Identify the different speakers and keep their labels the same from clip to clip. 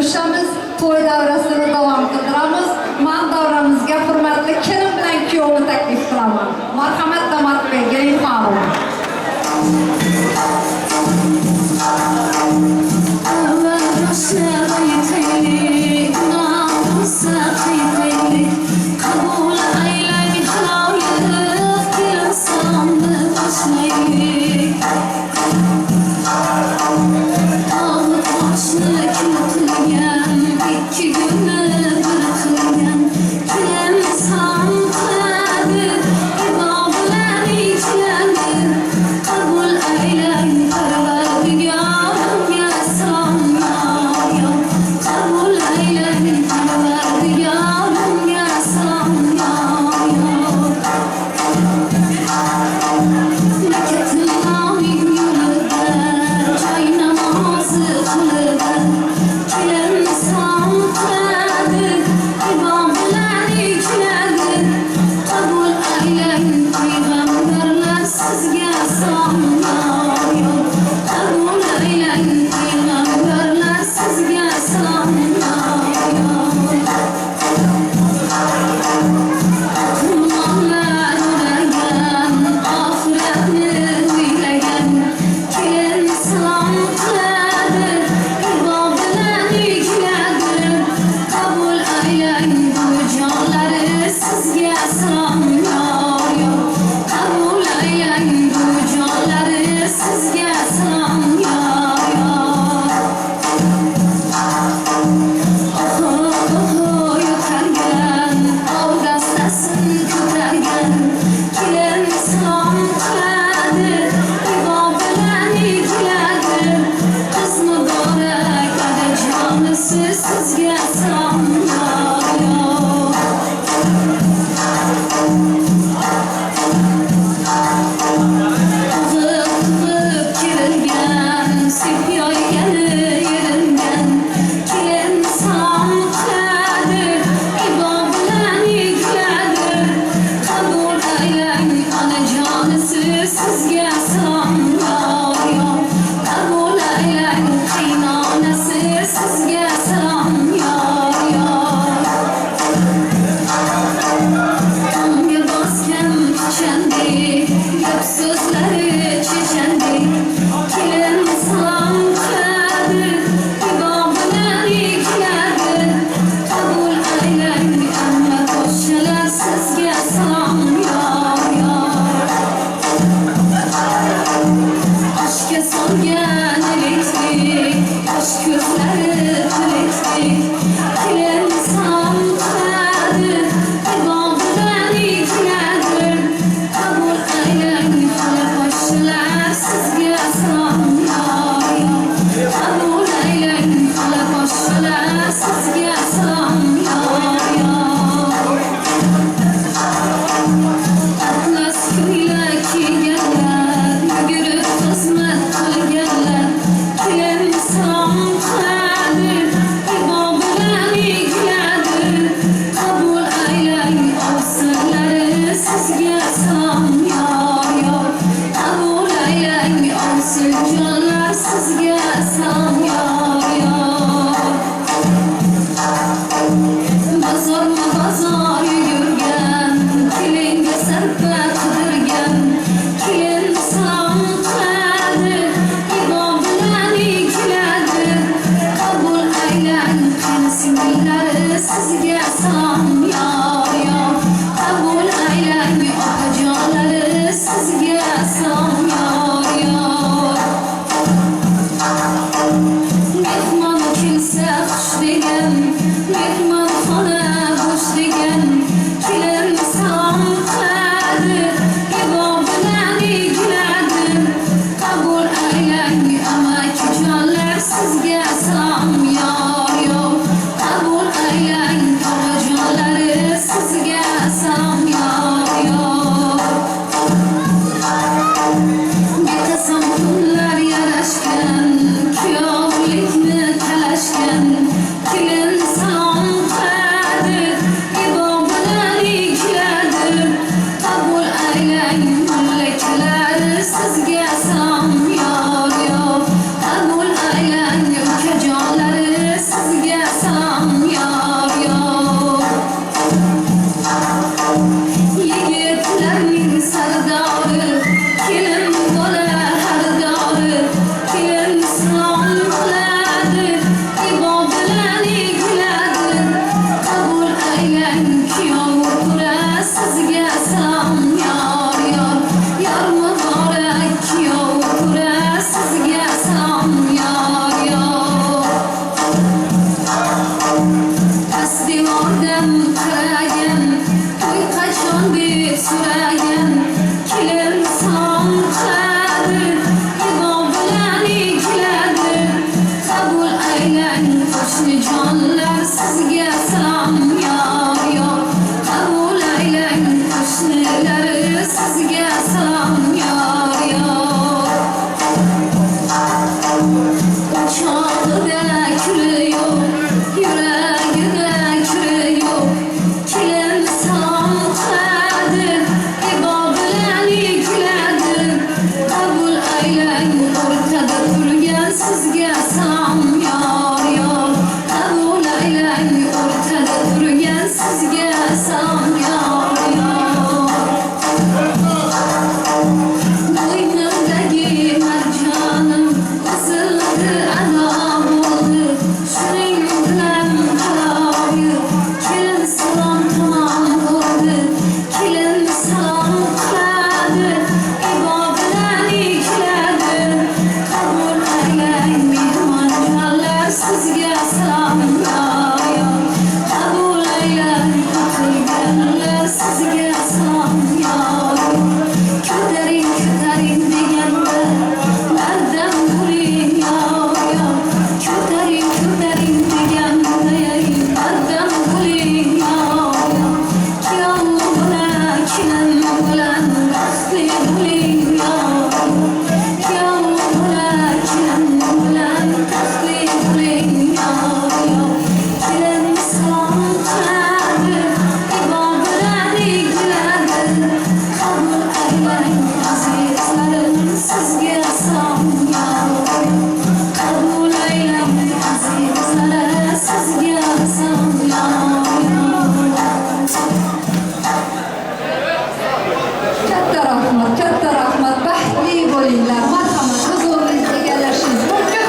Speaker 1: görüşemiz, toy davrasını devam kıldıramız. Man davramızga hurmatli kelin bilan kuyovni taklif qilaman. Marhamat Damat Bey, gelin xonum.
Speaker 2: Kuyovlikni talashgan kelin qo'shni jonlar sizga salom yor yor. Qabul aylang qo'shnilar sizga salom yor yor. Uchoqda kuli yo'q, yuragida kuli yo'q. Kelin salom qiladi, ibo bilan kuladi. Qabul aylang o'rtada turgan sizga salom yor yor. Qabul aylang o'rtada turgan sizga salom yor yor. Bo'ynimdagi marjonim qizildi ado bo'ldi, shuning bilan qaloyi kelin salom tamom bo'ldi. Kelin salom qiladi, ibo bilan kuladi. Qabul aylang mehmonjonlar sizga salom yor yor. Qabul aylang o'tirganlar sizga salom yor yor. Ko'taring ko'taring deganda bardam bo'ling yor yor. Ko'taring ko'taring deganda bardam bo'ling yor yor. Kuyov bilan kelin bilan baxtli bo'ling yor yor. Kuyov bilan kelin bilan baxtli bo'ling yor yor. Kelin salom qiladi, ibo bilan kuladi. Qabul aylang azizlarim sizga salom yor yor. Qabul aylang azizlar sizga salom yor yor.
Speaker 1: Katta rahmat, baxtli bo'linglar. Marhamat, huzuringizni egallashingiz mumkin.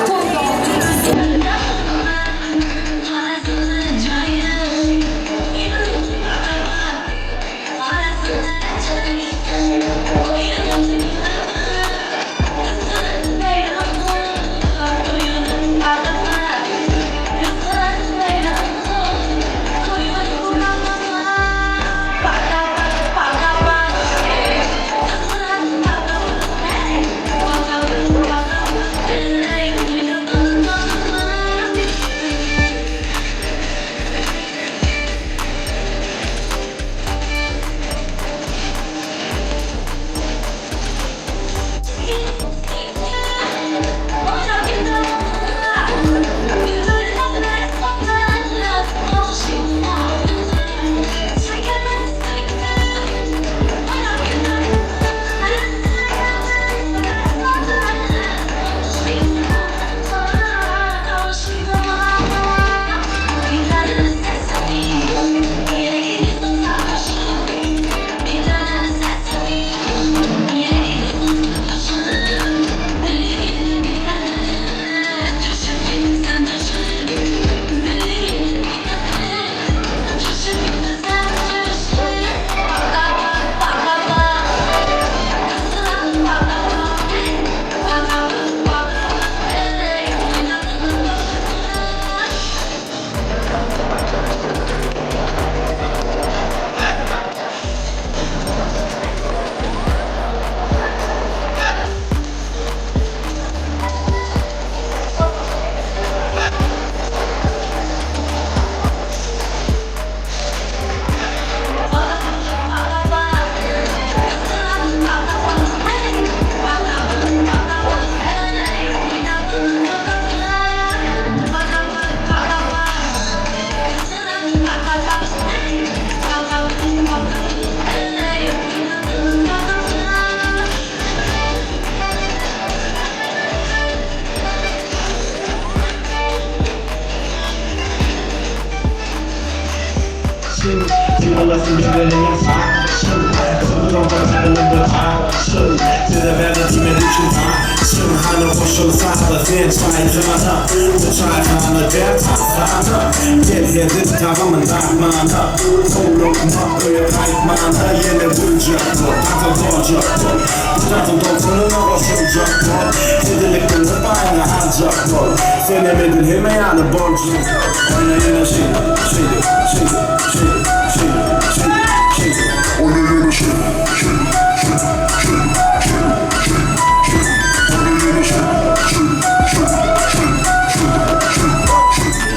Speaker 3: Lesson you really inside. Shoot, so we don't go down in the aisle. Shoot, to the vanity meditation time. Shoot, I know for sure side of the fence. Try to my up. To try to find a dead top. Find up. Get here this time, I'm a knock mine up. Hold up, real life mine. Yeah, they do jump up. I don't go jump up. I don't go to the number, so jump up. Hit the lick in the fire, and I jump up. Feel it, make it hit me on the ball jump up. When I in the shit, shake it, shake it, shake it. Shake it, shake it, shake it. Oh, yeah, shake it, shake it, shake it, shake it, shake it, shake it, shake it. Oh, yeah, shake it, shake it, shake it, shake it, shake it, shake it, shake it.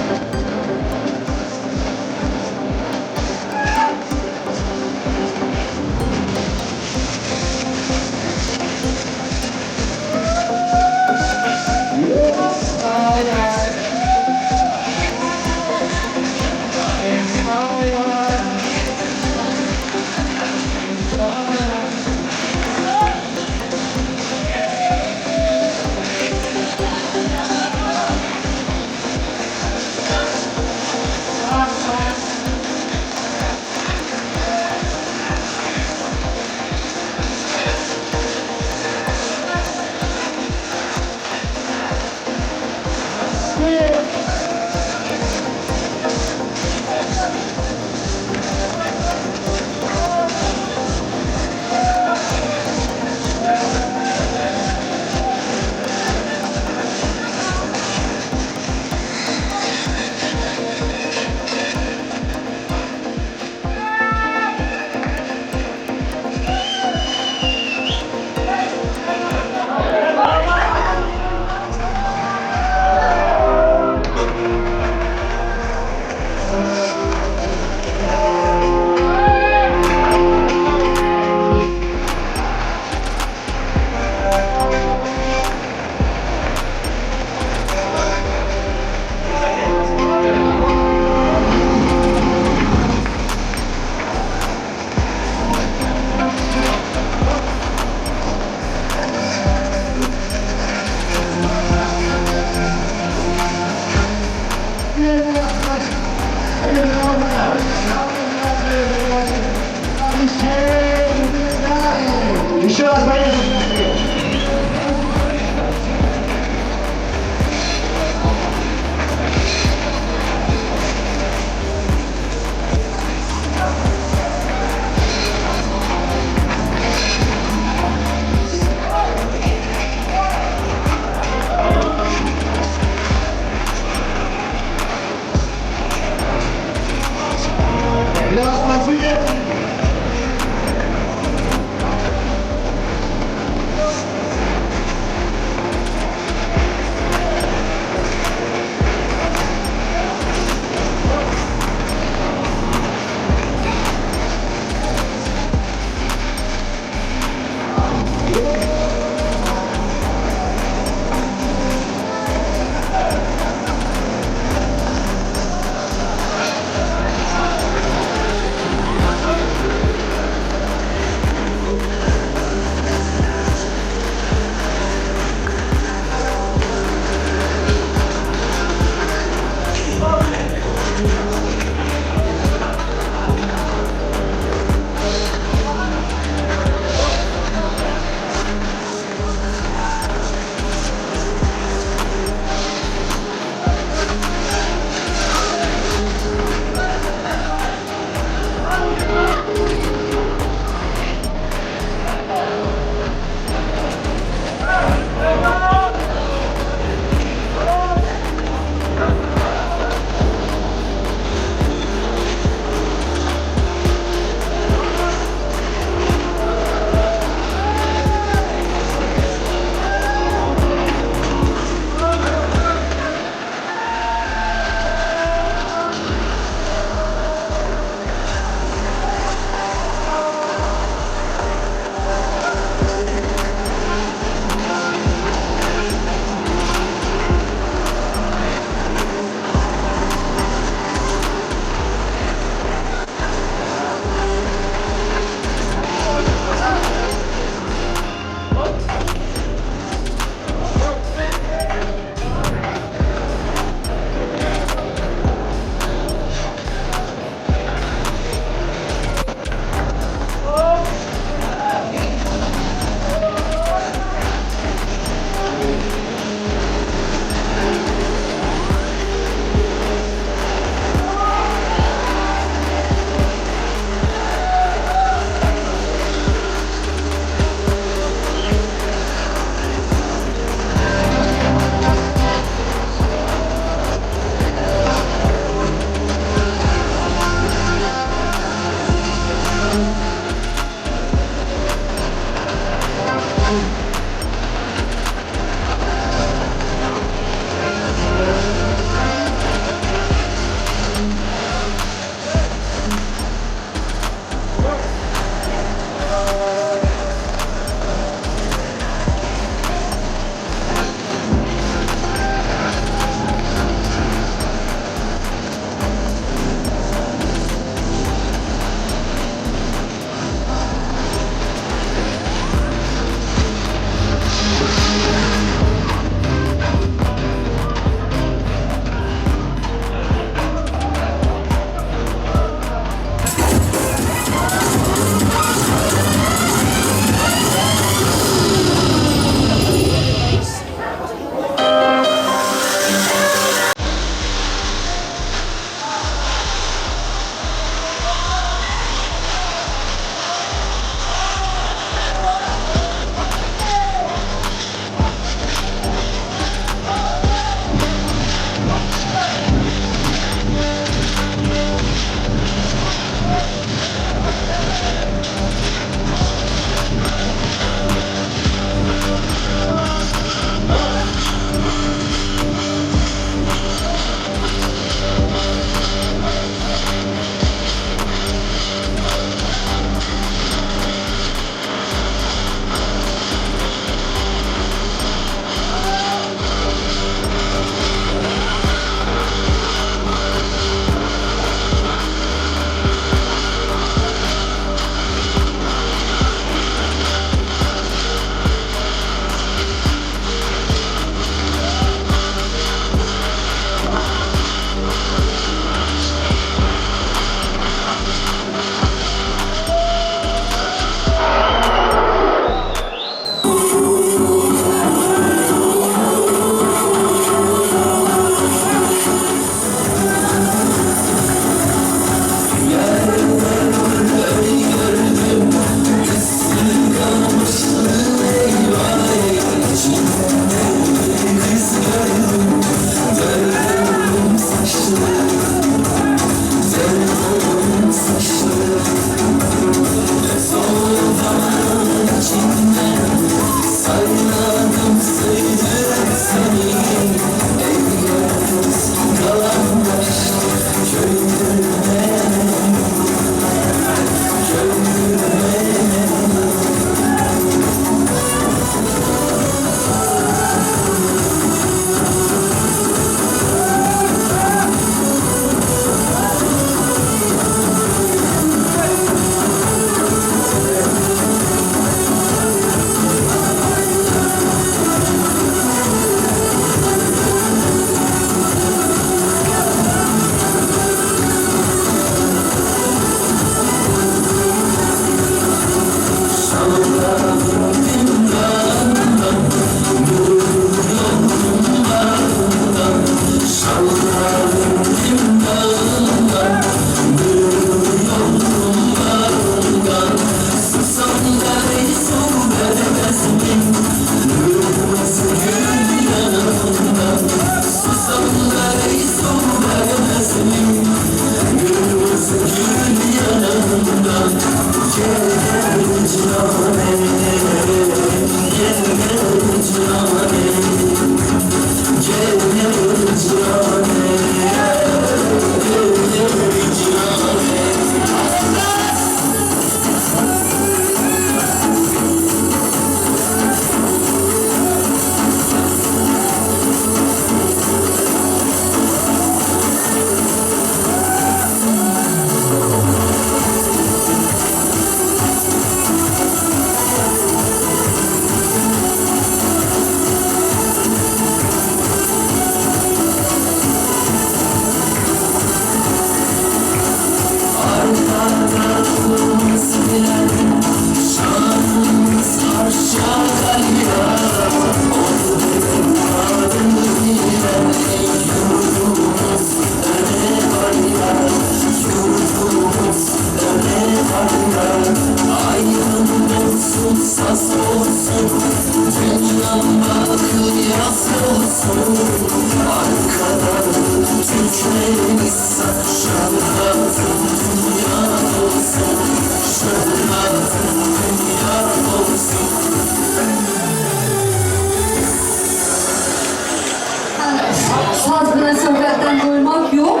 Speaker 1: Saz bilen sohbetten doymak yok.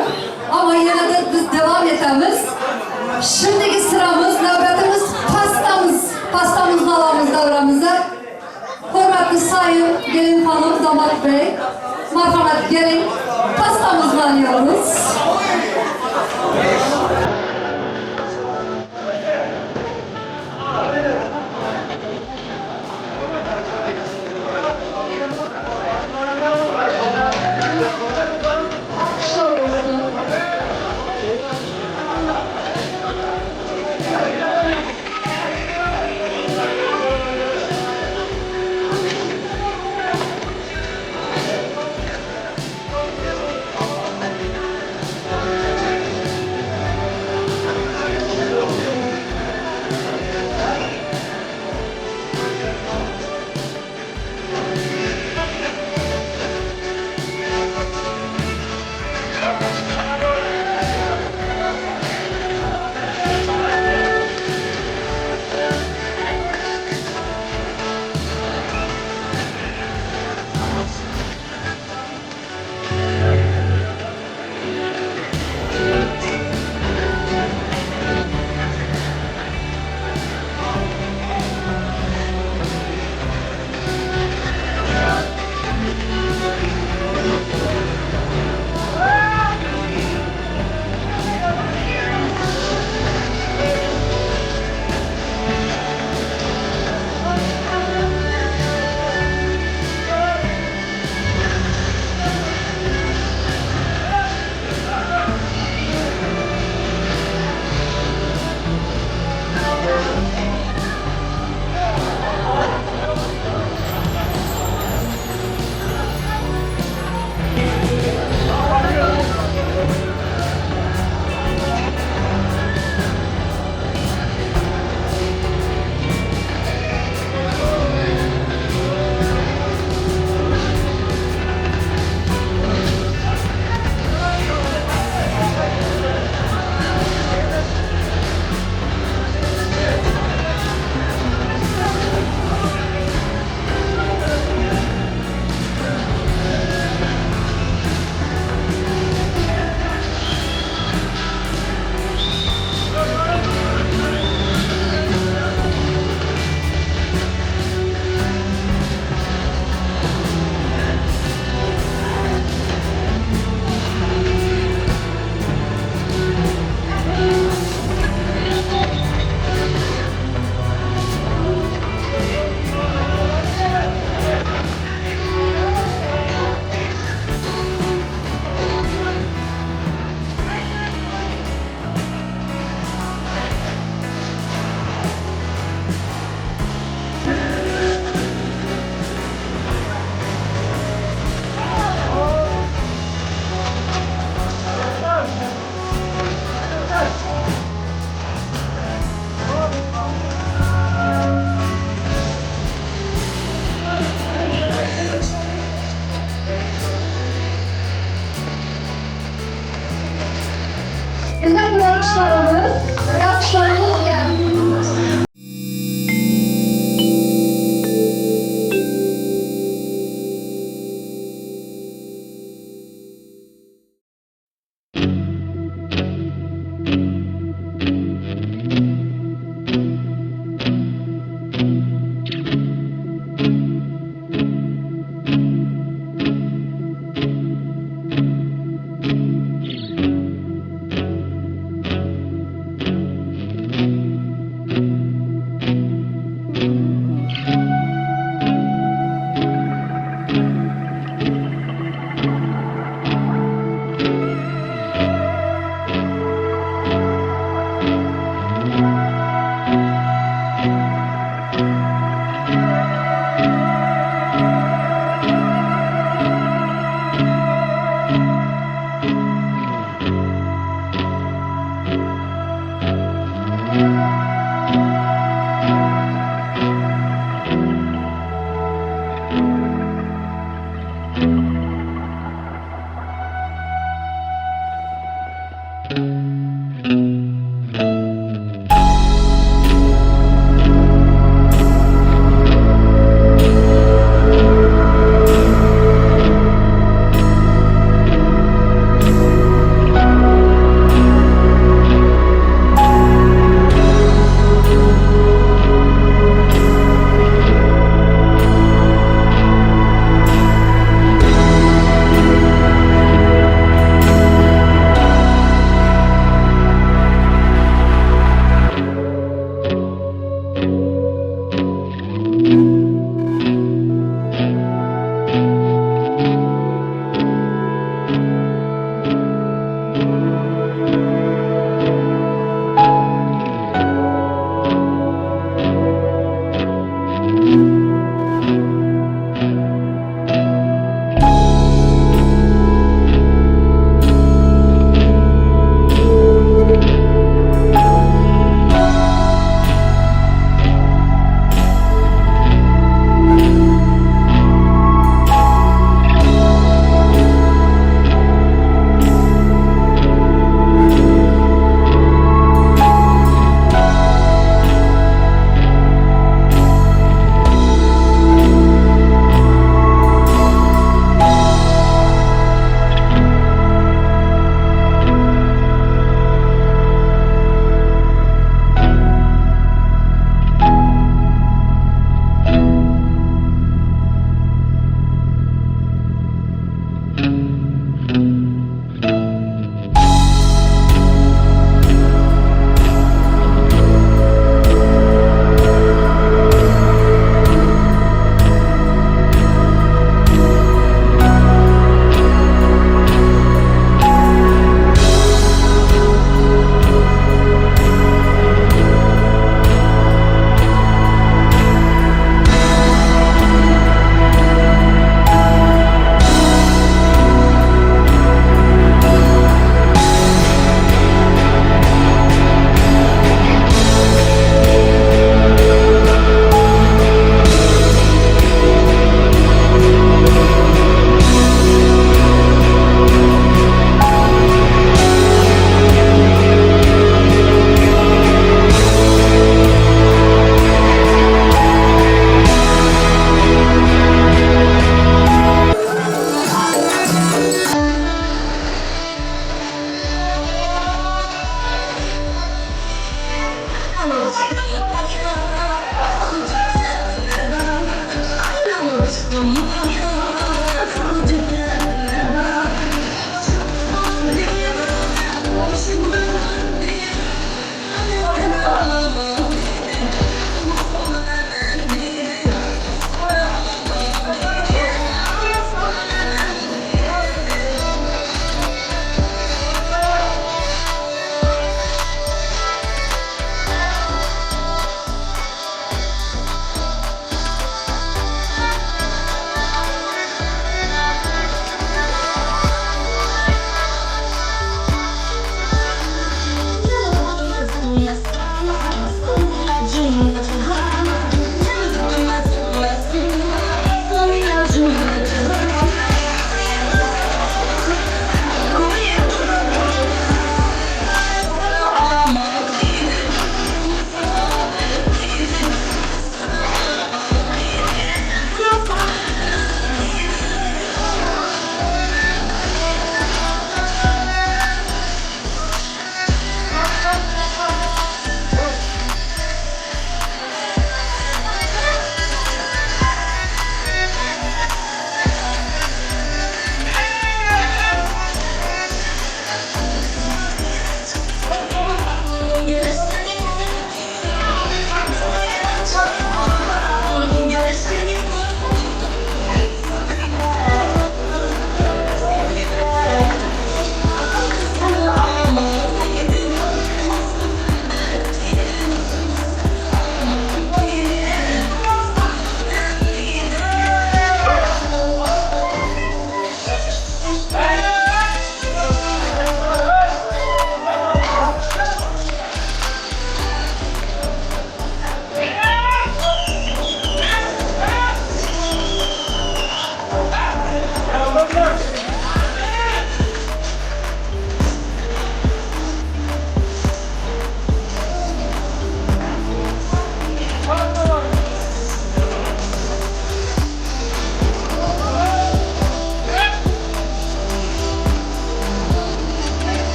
Speaker 1: Ama yine de biz devam edemiz. Şimdiki sıramız, nöbetimiz pastamız. Pastamızı alamız davramıza. Hürmetli sayın gelin hanım, damat bey. Merhamet gelin. Pastamızla alıyoruz.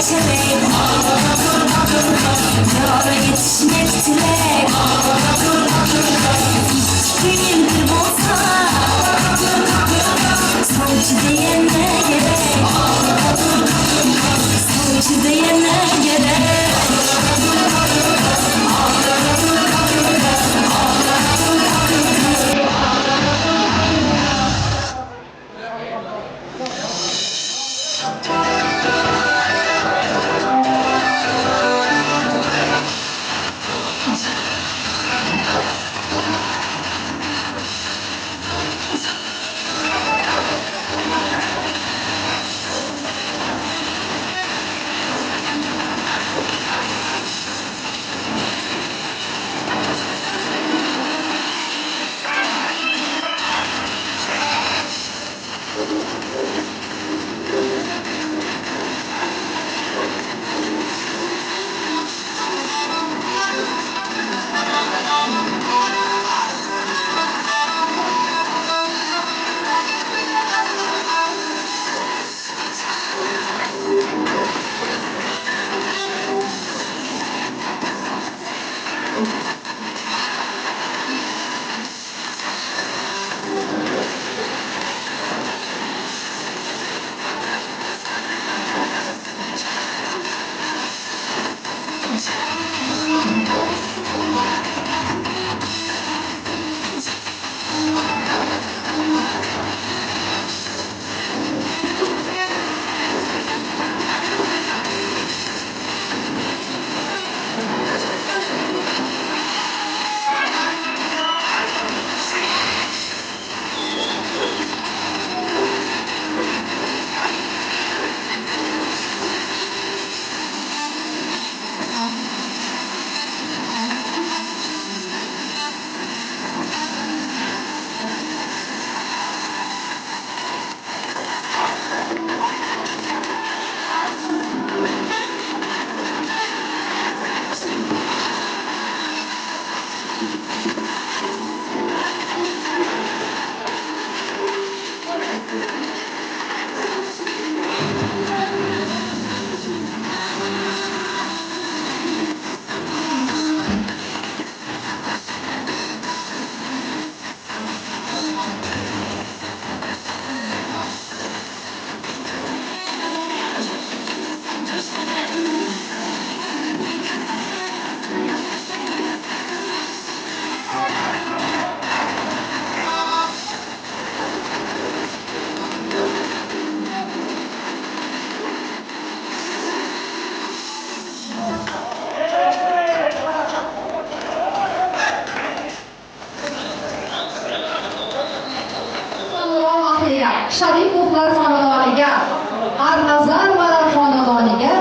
Speaker 2: çelek Yara yetişmek dilek Düğündir bolsa Savcı diyene gerek Savcı diyene gerek
Speaker 1: Sharif ruhlar xonadoniga, Arnazarvalar xonadoniga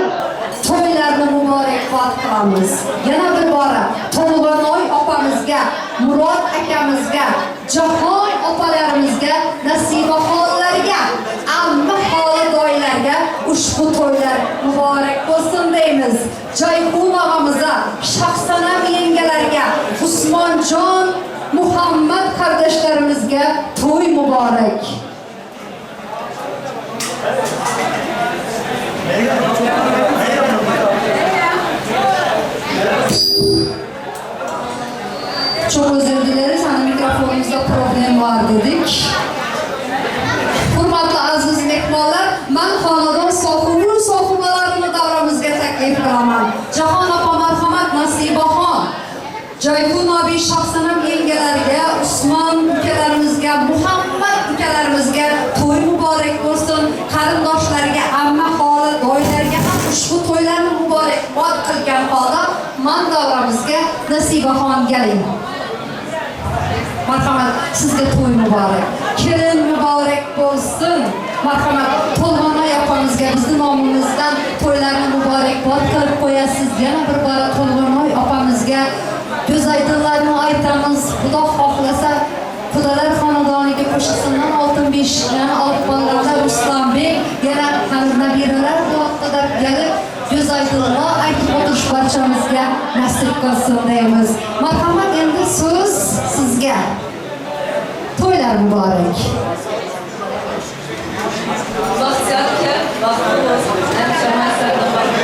Speaker 1: to'ylarni muborakbod qilamiz. Yana bir bora Tolg'anoy opamizga, Murod akamizga, Jahon opalarimizga, Nasiba xolalarga, amma xoladoylarga ushbu to'ylar muborak bo'lsin deymiz. Joyxun og'amizga, Shohsanam yengalarga, Usmonjon Muhammad qardoshlarımizga to'y muborak. Çok özür dileriz. Hani mikrofonumuzda problem var dedik. Hurmatli aziz mehmonlar, men xonadon sohibalarini davramizga taklif qilaman. Jahon opa marhamat, Nasibaxon, Joyxun abi, Shohsanam yengalariga, Usmon ukalarimizga, Muhammad ukalarimizga to'y muborak bo'lsin. Qarindoshlarga, amma xola doylarga ham ushbu to'ylarni muborakbod qilgan holda men davramizga Nasibaxon keling. Marhamat, sizga to'y muborak. Kelin muborak bo'lsin. Marhamat, To'lg'anoy opamizga bizning nomimizdan to'ylarni muborakbod qilib qo'yasiz. Yana bir bora To'lg'anoy opamizga go'zaytirlarni aytamiz. Xudo xohlasa, Xudolar xonadoniga qo'shilsindan oltin beshiklarni olib qolganlar Ruslanbek, yana nabiralar duoqida kelib go'zaytirlar aytib o'tish barchamizga nasib qilsin deymiz. Marhamat, endi so'z sizga. To'ylar muborak.
Speaker 4: Baxtiyor aka, baxtli bo'lsin.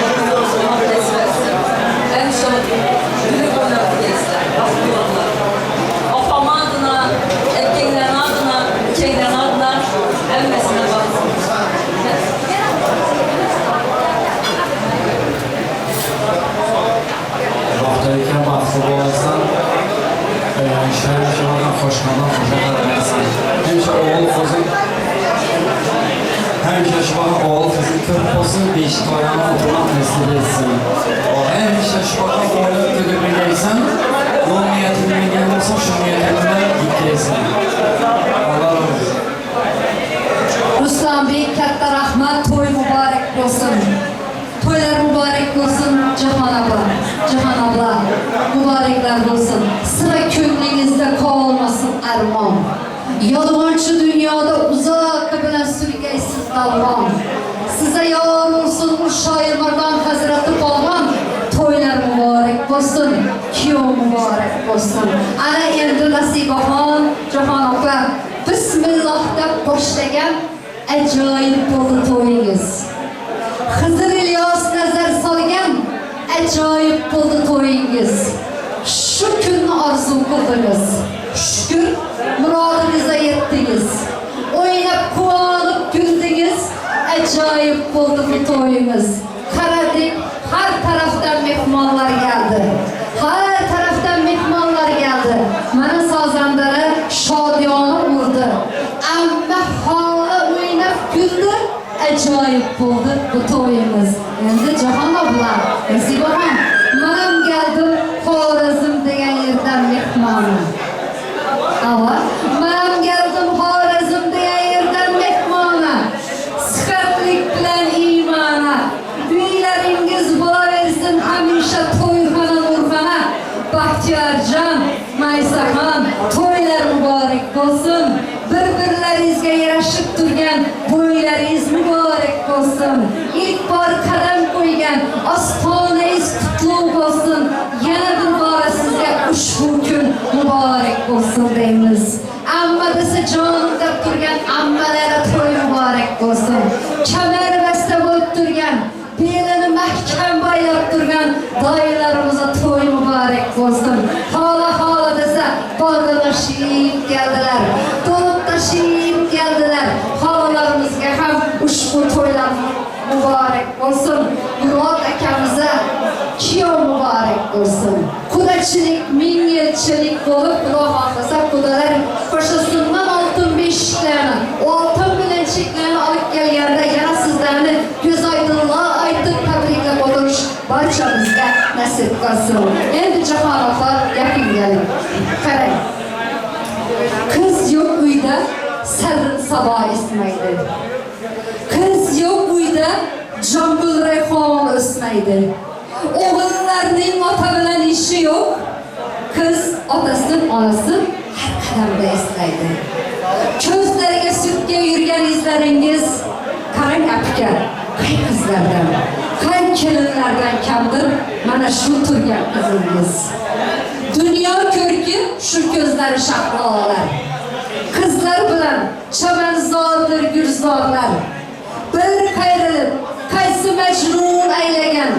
Speaker 4: olsun, beş toyağına oturmak nasip etsin. Hemşe şoka boylu tüdübüleysen, yol niyetine gelirse şu niyetine gitkesin. Allah razı olsun.
Speaker 1: Ruslan Bey, katta rahmat, to'y muborak bo'lsin. To'ylar muborak bo'lsin, Jahon abla, muboraklar bo'lsin. Sira ko'nglingizda qolmasin armon. Yolg'onchi dunyoda uzoq bilan surgaysiz dalmon. Size yor olsun bu şair Mardon Hazreti Polvon. To'ylar muborak bo'lsin, kuyov muborak bo'lsin. Ana endi Nasibaxon, Jahon opa, bismillah deb boshlagan ajoyib bo'ldi to'yingiz. Xizr Ilyos nazar solgan ajoyib bo'ldi to'yingiz. Shu kunni orzu qildingiz. Shukr, murodingizga yetdingiz. O'ynab, quvonib güldingiz. Ajoyib bo'ldi bu to'yimiz. Qaradik, har tarafdan mehmonlar geldi. Har tarafdan mehmonlar geldi. Mana sozandara shodiyona urdi. Amma hala o'ynab kuldi. Ajoyib bo'ldi bu to'yimiz. Endi Jahon abla, Nasibaxon, men keldim Xorazm degan yerdan mehmoni. Ava, men keldim Xorazm degan yerdan mehmoni. Sihatlik bilan iymoni. Uylaringiz bo'laversin hamisha to'yxona nurxona. Baxtiyorjon, Maysaxon, to'ylar muborak bo'lsin. Bir-birlaringizga yarashib turgan bo'ylaringiz muborak bo'lsin. İlk bor qadam qo'ygan ostonangiz qutlug' bo'lsin. Yana bir bora sizga ushbu kun muborak bo'lsin deymiz. Amma desa jonim deb turgan ammalari to'y muborak bo'lsin. Kamar basta bo'lib turgan, belini mahkam boylab turgan doyalarimizga to'y muborak bo'lsin. Hala desa bog'lashib keldilar. To'lib tashib keldilar. Halalarimizga ham ushbu to'ylar muborak bo'lsin. Murod akamizga kuyov muborak bo'lsin. Qudachilik, ming yilchilik bo'lib, Xudo xohlasa qudalar qo'shasindan oltin beshiklarni, oltin bilanchiklarni olib kelganda yana sizlarni ko'z oydinlar aytib tabriklab o'tirish barchamizga nasib qilsin. Endi Jahon opa gaping keling. Qarang. Qiz yo'q uyda sarrin sabo esmaydi. Qiz yo'q uyda jambul rayhon o'smaydi. O'g'illarning ota bilan ishi yo'q. Qiz otasini, onasini har qadamda eslaydi. Ko'zlariga sutga yurgan izlaringiz qarang apka, qay qizlardan, qay kelinlardan kamdir mana shu turgan qizingiz. Dunyo ko'rki shu ko'zlari shahlolar. Qizlar bilan chamanzordir gurzorlar. Bir qayrilib, qaysi majnun aylagan,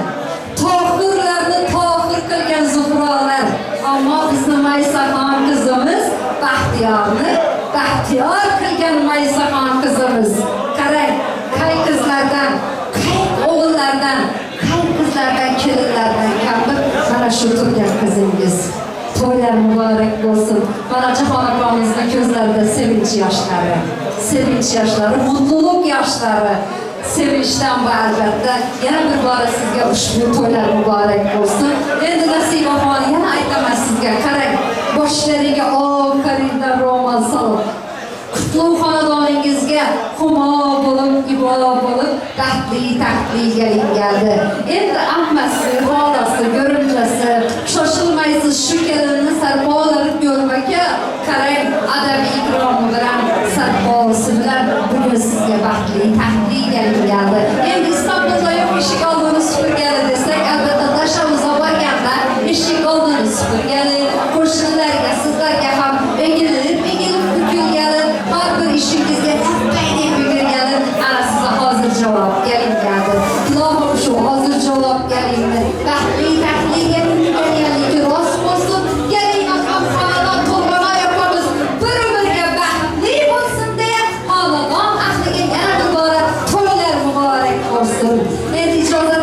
Speaker 1: tohirlarni tohir qilgan zuhrolar. Ammo bizni Maysaxon qizimiz Baxtiyorni baxtiyor qilgan Maysaxon qizimiz. Qarang, qay qizlardan, qay o'g'illardan, qay qizlardan, kelinlardan kamdir mana shu turgan qizingiz. To'ylar muborak bo'lsin. Mana Jahon opamizning ko'zlarida sevinch yoshlari, mutluluk yoshlari. Sevinchdan bu albatta yana bir bora sizga ushbu to'ylar muborak bo'lsin. Endi Nasibaxon yana aytaman sizga, qarang, boshlariga oqarindan ro'mol solib, qutlug' xonadoningizga humo bo'lib, ibo bo'lib, taxtli kelingandi. Endi ammasi, xolasi, ko'rimchasi, shoshilmaysiz shu kelinni sarpolarib ko'rmaka, qarang, adabiy ikromi bilan, sarposi bilan bugun sizga taxtli kelingandi. Endi Istanbulda yo'q eshik oldini supurgali desak, albatta tashamiz borganda eshik oldini supurgali, qo'shnilarga, sizlarga ham egilib bukilgali, har bir ishingizga tappay deb yugurgali, ana sizga hozir javob kelingandi. Ilohim shu hozir javob kelingdi. Taxtli kelganligi rost bo'lsin. Keling ham xonadon to'g'rama yapamiz. Bir-biriga baxtli bo'lsin deya xonadon ahliga yana bir bora to'ylar muborak bo'lsin. Endi ijozat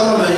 Speaker 5: Şaban Bey.